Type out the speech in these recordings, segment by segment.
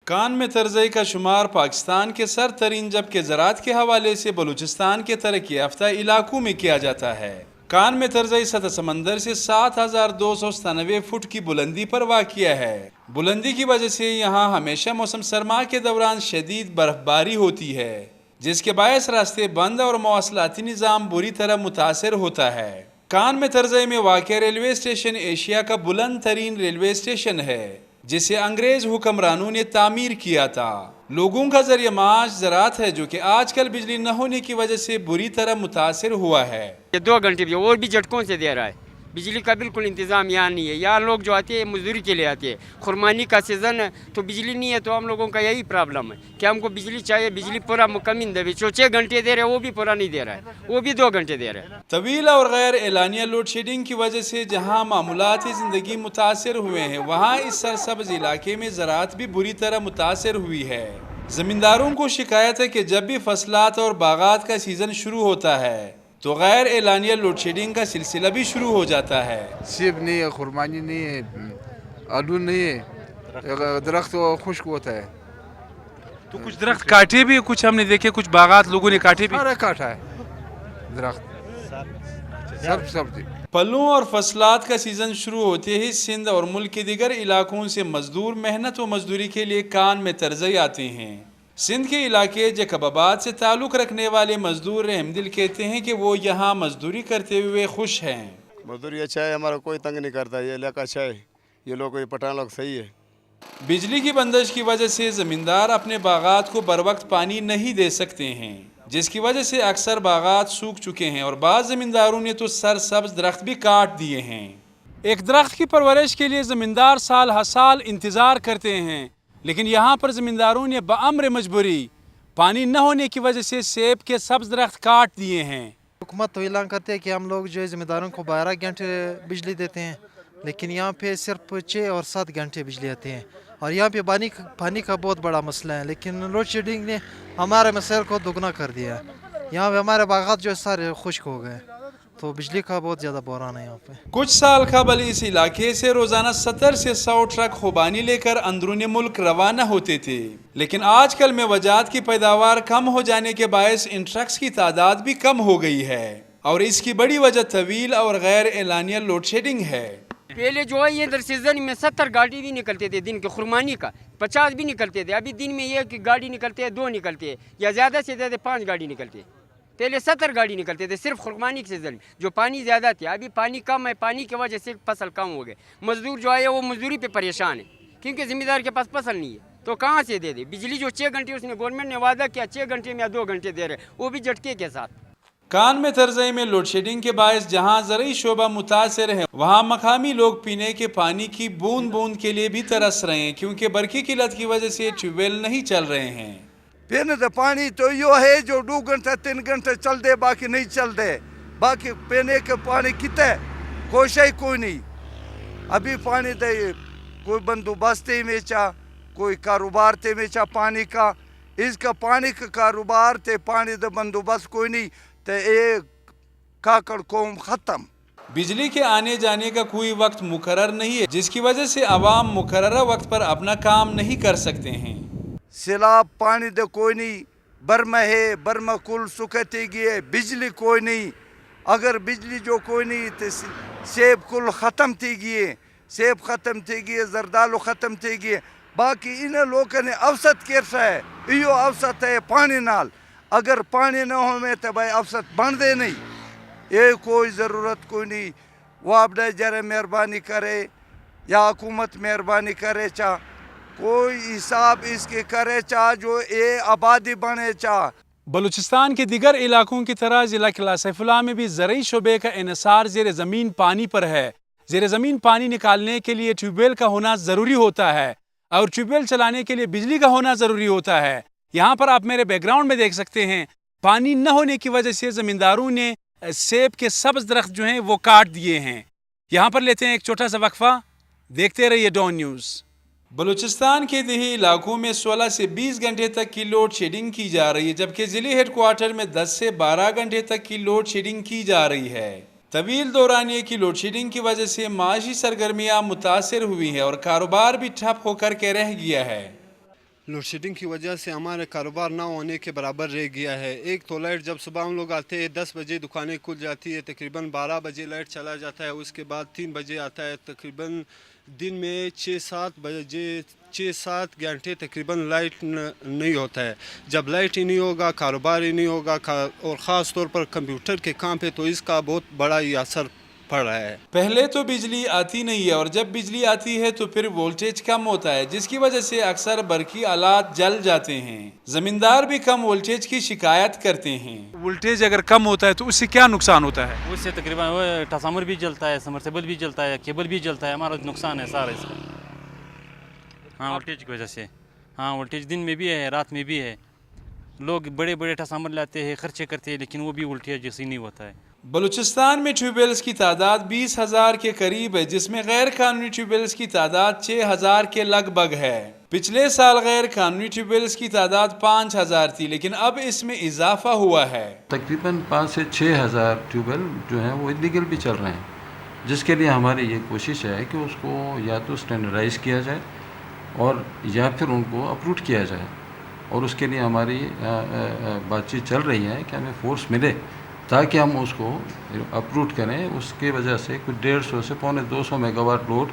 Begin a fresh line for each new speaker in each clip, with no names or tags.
کان میں ترزئی کا شمار پاکستان کے سر ترین جبکہ زراعت کے حوالے سے بلوچستان کے ترقی یافتہ علاقوں میں کیا جاتا ہے۔ کان میں ترزئی سطح سمندر سے 7297 فٹ کی بلندی پر واقع ہے۔ بلندی کی وجہ سے یہاں ہمیشہ موسم سرما کے دوران شدید برف باری ہوتی ہے، جس کے باعث راستے بند اور مواصلاتی نظام بری طرح متاثر ہوتا ہے۔ کان میں ترزئی میں واقع ریلوے اسٹیشن ایشیا کا بلند ترین ریلوے اسٹیشن ہے، جسے انگریز حکمرانوں نے تعمیر کیا تھا۔ لوگوں کا ذریعہ معاش زراعت ہے، جو کہ آج کل بجلی نہ ہونے کی وجہ سے بری طرح متاثر ہوا ہے۔
یہ 2 گھنٹے بھی اور بھی جھٹکوں سے دے رہا ہے، بجلی کا بالکل انتظام یہاں نہیں ہے۔ یہاں لوگ جو آتے ہیں مزدوری کے لیے آتے ہیں، خرمانی کا سیزن ہے تو بجلی نہیں ہے، تو ہم لوگوں کا یہی پرابلم ہے کہ ہم کو بجلی چاہیے، بجلی پورا مکمل دے۔ جو 6 گھنٹے دے رہے ہیں وہ بھی پورا نہیں دے رہا ہے، وہ بھی 2 گھنٹے دے رہے ہیں۔
طویل اور غیر اعلانیہ لوڈ شیڈنگ کی وجہ سے جہاں معمولات زندگی متاثر ہوئے ہیں، وہاں اس سرسبز علاقے میں زراعت بھی بری طرح متاثر ہوئی ہے۔ زمینداروں کو شکایت ہے کہ جب بھی فصلات اور باغات کا سیزن شروع ہوتا ہے تو غیر اعلانیہ لوڈ شیڈنگ کا سلسلہ بھی شروع ہو جاتا ہے۔
سیب نہیں ہے، خرمانی نہیں ہے، آلو نہیں ہے، درخت خشک ہوتا ہے۔
تو کچھ درخت کاٹے بھی، کچھ ہم نے دیکھے کچھ باغات لوگوں نے کاٹے بھی۔
سارا کاٹا ہے درخت، سب سبزی۔
پھلوں اور فصلات کا سیزن شروع ہوتے ہی سندھ اور ملک کے دیگر علاقوں سے مزدور محنت و مزدوری کے لیے کان میں ترزئی آتے ہیں۔ سندھ کے علاقے جیکب آباد سے تعلق رکھنے والے مزدور رحم دل کہتے ہیں کہ وہ یہاں مزدوری کرتے ہوئے خوش ہیں۔
مزدوری اچھا ہے، ہمارا کوئی تنگ نہیں کرتا، یہ علاقہ اچھا ہے، یہ لوگ یہ پٹھان لوگ صحیح ہے۔
بجلی کی بندش کی وجہ سے زمیندار اپنے باغات کو بروقت پانی نہیں دے سکتے ہیں، جس کی وجہ سے اکثر باغات سوکھ چکے ہیں اور بعض زمینداروں نے تو سرسبز درخت بھی کاٹ دیے ہیں۔ ایک درخت کی پرورش کے لیے زمیندار سال ہر سال انتظار کرتے ہیں، لیکن یہاں پر زمینداروں نے بامر مجبوری پانی نہ ہونے کی وجہ سے سیب کے سبز درخت کاٹ دیے ہیں۔
حکومت تو اعلان کرتے ہیں کہ ہم لوگ جو ہے ذمہ داروں کو 12 گھنٹے بجلی دیتے ہیں، لیکن یہاں پہ صرف 6 اور 7 گھنٹے بجلی آتی ہیں، اور یہاں پہ پانی کا بہت بڑا مسئلہ ہے، لیکن لوڈ شیڈنگ نے ہمارے مسائل کو دگنا کر دیا ہے۔ یہاں پہ ہمارے باغات جو سارے خشک ہو گئے، تو بجلی کا بہت زیادہ بحران ہے یہاں پہ۔
کچھ سال قبل اس علاقے سے روزانہ 70 سے 100 ٹرک خوبانی لے کر اندرون ملک روانہ ہوتے تھے، لیکن آج کل میوجات کی پیداوار کم ہو جانے کے باعث ان ٹرکس کی تعداد بھی کم ہو گئی ہے، اور اس کی بڑی وجہ طویل اور غیر اعلانیہ لوڈ شیڈنگ ہے۔
پہلے جو ہے یہ ادھر سیزن میں 70 گاڑی بھی نکلتے تھے دن کے، خرمانی کا 50 بھی نکلتے تھے۔ ابھی دن میں یہ کہ گاڑی نکلتے ہیں 2 نکلتے ہیں، یا زیادہ سے زیادہ 5 گاڑی نکلتے ہیں۔ پہلے 70 گاڑی نکلتے تھے صرف خرمانی کے سیزن میں، جو پانی زیادہ تھے۔ ابھی پانی کم ہے، پانی کی وجہ سے فصل کم ہو گئے۔ مزدور جو ہے وہ مزدوری پہ پریشان ہے، کیونکہ ذمہ دار کے پاس فصل نہیں ہے، تو کہاں سے دے دے؟ بجلی جو 6 گھنٹے اس نے گورنمنٹ نے وعدہ کیا 6 گھنٹے میں یا 2 گھنٹے دے رہے، وہ بھی جھٹکے کے ساتھ۔
کان میں ترزئی میں لوڈ شیڈنگ کے باعث جہاں زرعی شعبہ متاثر ہے، وہاں مقامی لوگ پینے کے پانی کی بوند بوند کے لیے بھی ترس رہے ہیں، کیونکہ برقی قلت کی وجہ سے ٹیوب ویل نہیں چل رہے ہیں۔
پینے تو پانی تو یہ ہے جو 2 گھنٹے 3 گھنٹے چل دے، باقی نہیں چل دے۔ باقی پینے کے پانی کتنے کوئی نہیں۔ ابھی پانی دے کوئی بندوبست میں چاہ، کوئی کاروبار تے میں چاہ پانی کا، اس کا پانی کا کاروبار تے پانی دے بندوبست کوئی نہیں، تے ایک کاکڑ قوم ختم۔
بجلی کے آنے جانے کا کوئی وقت مقرر نہیں ہے، جس کی وجہ سے عوام مقررہ وقت پر اپنا کام نہیں کر سکتے ہیں۔
سیلاب پانی دے کوئی نہیں، برما ہے، برما کل سکھتی گئے، بجلی کوئی نہیں۔ اگر بجلی جو کوئی نہیں تو سیب کل ختم تھی گئے، سیب ختم تھی گئے، زردالو ختم تھی گئے۔ باقی انہیں لوگوں نے اوسط کیسا ہے، یہ اوسط ہے پانی نال۔ اگر پانی نہ ہو میں تو بھائی اوسط بن دے نہیں، یہ کوئی ضرورت کوئی نہیں۔ وہ اپنے جرے مہربانی کرے یا حکومت مہربانی کرے چاہ، کوئی حساب اس کے کرے چاہ جو اے آبادی بنے چاہ۔
بلوچستان کے دیگر علاقوں کی طرح ضلع قلعہ سیف اللہ میں بھی زرعی شعبے کا انحصار زیر زمین پانی پر ہے۔ زیر زمین پانی نکالنے کے لیے ٹیوب ویل کا ہونا ضروری ہوتا ہے، اور ٹیوب ویل چلانے کے لیے بجلی کا ہونا ضروری ہوتا ہے۔ یہاں پر آپ میرے بیک گراؤنڈ میں دیکھ سکتے ہیں، پانی نہ ہونے کی وجہ سے زمینداروں نے سیب کے سبز درخت جو ہیں وہ کاٹ دیے ہیں۔ یہاں پر لیتے ہیں ایک چھوٹا سا وقفہ، دیکھتے رہیے ڈون نیوز۔ بلوچستان کے دیہی علاقوں میں 16 سے 20 گھنٹے تک کی لوڈ شیڈنگ کی جا رہی ہے، جبکہ ضلعی ہیڈ کوارٹر میں 10 سے 12 گھنٹے تک کی لوڈ شیڈنگ کی جا رہی ہے۔ طویل دورانیے کی لوڈ شیڈنگ کی وجہ سے معاشی سرگرمیاں متاثر ہوئی ہیں اور کاروبار بھی ٹھپ ہو کر کے رہ گیا ہے۔
لوڈ شیڈنگ کی وجہ سے ہمارا کاروبار نہ ہونے کے برابر رہ گیا ہے. ایک تو لائٹ جب صبح ہم لوگ آتے ہیں 10 بجے دکانیں کھل جاتی ہے, تقریباً 12 بجے لائٹ چلا جاتا ہے, اس کے بعد 3 بجے آتا ہے, تقریباً دن میں 6-7 گھنٹے تقریباً لائٹ نہیں ہوتا ہے. جب لائٹ ہی نہیں ہوگا, کاروبار ہی نہیں ہوگا, اور خاص طور پر کمپیوٹر کے کام پہ تو اس کا بہت بڑا ہی اثر پڑ رہا ہے.
پہلے تو بجلی آتی نہیں ہے اور جب بجلی آتی ہے تو پھر وولٹیج کم ہوتا ہے, جس کی وجہ سے اکثر برقی آلات جل جاتے ہیں. زمیندار بھی کم وولٹیج کی شکایت کرتے ہیں. وولٹیج اگر کم ہوتا ہے تو اس سے کیا نقصان ہوتا ہے؟
اس سے تقریباً ٹرانسفارمر بھی جلتا ہے, سمرسیبل بھی جلتا ہے, کیبل بھی جلتا ہے, ہمارا نقصان ہے سارا اس کا. ہاں وولٹیج کی وجہ سے. ہاں وولٹیج دن میں بھی ہے, رات میں بھی ہے. لوگ بڑے بڑے ٹرانسفارمر لاتے ہیں, خرچے کرتے ہیں, لیکن وہ بھی وولٹیج جیسی نہیں ہوتا ہے.
بلوچستان میں ٹیوب ویلز کی تعداد 20,000 کے قریب ہے, جس میں غیر قانونی ٹیوب ویلز کی تعداد 6,000 کے لگ بھگ ہے. پچھلے سال غیر قانونی ٹیوب ویلز کی تعداد 5,000 تھی, لیکن اب اس میں اضافہ ہوا ہے.
تقریباً 5 سے 6,000 ٹیوب ویل جو ہیں وہ انلیگل بھی چل رہے ہیں, جس کے لیے ہماری یہ کوشش ہے کہ اس کو یا تو اسٹینڈرڈائز کیا جائے اور یا پھر ان کو اپروٹ کیا جائے. اور اس کے لیے ہماری بات چیت چل رہی ہے کہ ہمیں فورس ملے تاکہ ہم اس کو اپروٹ کریں. اس کی وجہ سے کچھ 150 سے 250 میگا واٹ لوڈ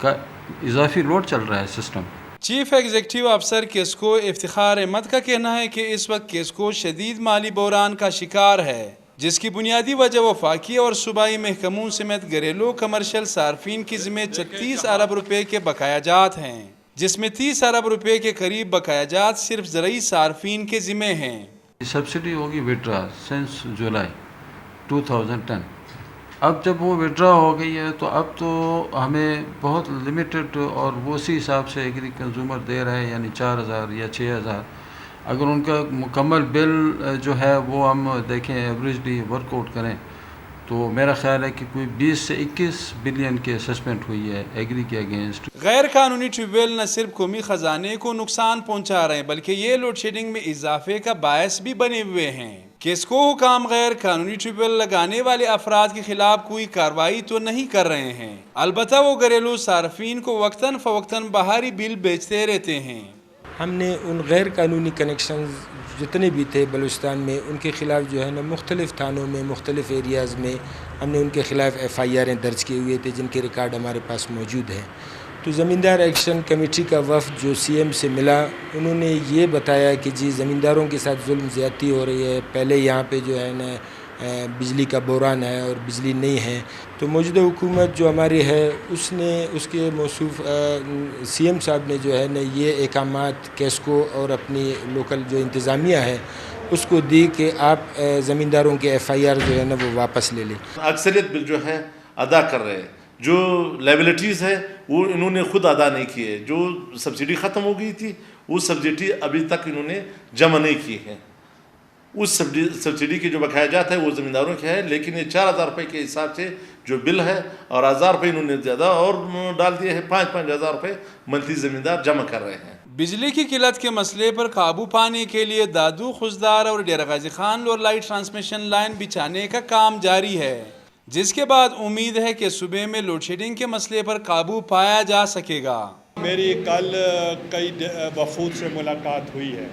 کا اضافی لوڈ چل رہا ہے سسٹم.
چیف ایگزیکٹو افسر کیسکو افتخار احمد کا کہنا ہے کہ اس وقت کیسکو شدید مالی بحران کا شکار ہے, جس کی بنیادی وجہ وفاقی اور صوبائی محکموں سمیت گھریلو کمرشل صارفین کی ذمہ 36 ارب روپے کے بقایا جات ہیں, جس میں 30 ارب روپے کے قریب بقایا جات صرف زرعی صارفین کے ذمہ ہیں.
سبسڈی ہوگی وڈرا سنس جولائی 2010. اب جب وہ وڈرا ہو گئی ہے تو اب تو ہمیں بہت لمیٹڈ اور وہ اسی حساب سے ایگری کنزیومر دے رہا ہے, یعنی 4,000 یا 6,000. اگر ان کا مکمل بل جو ہے وہ ہم دیکھیں ایوریجلی ورک آؤٹ کریں تو میرا خیال ہے کہ کوئی 20 سے 21 بلین کی اسسمنٹ ہوئی ہے ایگری کے اگینسٹ.
غیر قانونی ٹیوب ویل نہ صرف قومی خزانے کو نقصان پہنچا رہے ہیں بلکہ یہ لوڈ شیڈنگ میں اضافے کا باعث بھی بنے ہوئے ہیں. کیسکو حکام غیر قانونی ٹیوب ویل لگانے والے افراد کے خلاف کوئی کارروائی تو نہیں کر رہے ہیں, البتہ وہ گھریلو صارفین کو وقتاً فوقتاً باہری بل بیچتے رہتے ہیں.
ہم نے ان غیر قانونی کنیکشنز جتنے بھی تھے بلوچستان میں, ان کے خلاف جو ہے نا مختلف تھانوں میں مختلف ایریاز میں ہم نے ان کے خلاف FIR درج کیے ہوئے تھے, جن کے ریکارڈ ہمارے پاس موجود ہیں. تو زمیندار ایکشن کمیٹی کا وفد جو CM سے ملا, انہوں نے یہ بتایا کہ جی زمینداروں کے ساتھ ظلم زیادتی ہو رہی ہے. پہلے یہاں پہ جو ہے نا بجلی کا بحران ہے اور بجلی نہیں ہے. تو موجودہ حکومت جو ہماری ہے اس نے اس کے موصوف CM صاحب نے جو ہے نا یہ احکامات کیسکو اور اپنی لوکل جو انتظامیہ ہے اس کو دی کہ آپ زمینداروں کے FIR جو ہے نا وہ واپس لے لیں.
اکثریت بل جو ہے ادا کر رہے ہیں, جو لائبلٹیز ہے وہ انہوں نے خود ادا نہیں کیے. جو سبسڈی ختم ہو گئی تھی وہ سبسڈی ابھی تک انہوں نے جمع نہیں کی ہے. اس سبسڈی کے جو بقایا جات ہے وہ زمینداروں کے ہے, لیکن یہ 4,000 روپے کے حساب سے جو بل ہے اور 1,000 روپے انہوں نے زیادہ اور ڈال دیے ہیں, 5,000 روپے منتھلی زمیندار جمع کر رہے ہیں.
بجلی کی قلت کے مسئلے پر قابو پانے کے لیے دادو خزدار اور ڈیرہ غازی خان لور لائٹ ٹرانسمیشن لائن بچھانے کا کام جاری ہے, جس کے بعد امید ہے کہ صوبے میں لوڈ شیڈنگ کے مسئلے پر قابو پایا جا سکے گا.
میری کل کئی وفود سے ملاقات ہوئی ہے.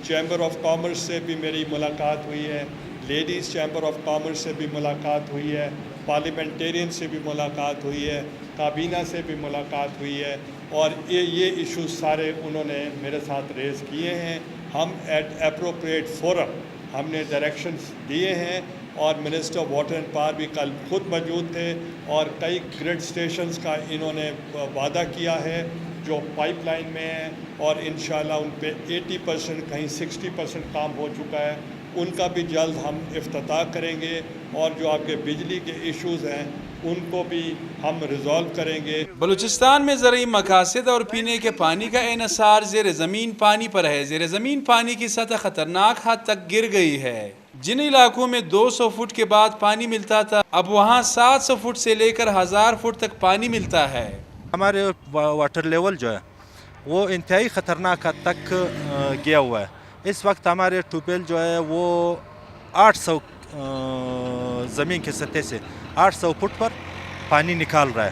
چیمبر آف کامرس سے بھی میری ملاقات ہوئی ہے, لیڈیز چیمبر آف کامرس سے بھی ملاقات ہوئی ہے, پارلیمنٹیرین سے بھی ملاقات ہوئی ہے, کابینہ سے بھی ملاقات ہوئی ہے, اور یہ ایشوز سارے انہوں نے میرے ساتھ ریز کیے ہیں. ہم ایٹ اپروپریٹ فورم ہم نے ڈائریکشنز دیے ہیں, اور منسٹر واٹر اینڈ پاور بھی کل خود موجود تھے, اور کئی گرڈ سٹیشنز کا انہوں نے وعدہ کیا ہے جو پائپ لائن میں ہیں, اور انشاءاللہ ان پہ 80% کہیں 60% کام ہو چکا ہے. ان کا بھی جلد ہم افتتاح کریں گے, اور جو آپ کے بجلی کے ایشوز ہیں ان کو بھی ہم ریزالو کریں گے.
بلوچستان میں زرعی مقاصد اور پینے کے پانی کا انحصار زیر زمین پانی پر ہے. زیر زمین پانی کی سطح خطرناک حد تک گر گئی ہے. جن علاقوں میں 200 فٹ کے بعد پانی ملتا تھا اب وہاں 700 فٹ سے لے کر 1000 فٹ تک پانی ملتا ہے.
ہمارے واٹر لیول جو ہے وہ انتہائی خطرناک حد تک گیا ہوا ہے. اس وقت ہمارے ٹیوب ویل جو ہے وہ 800 زمین کی سطح سے 800 فٹ پر پانی نکال رہا ہے.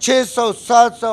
600, 700,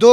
2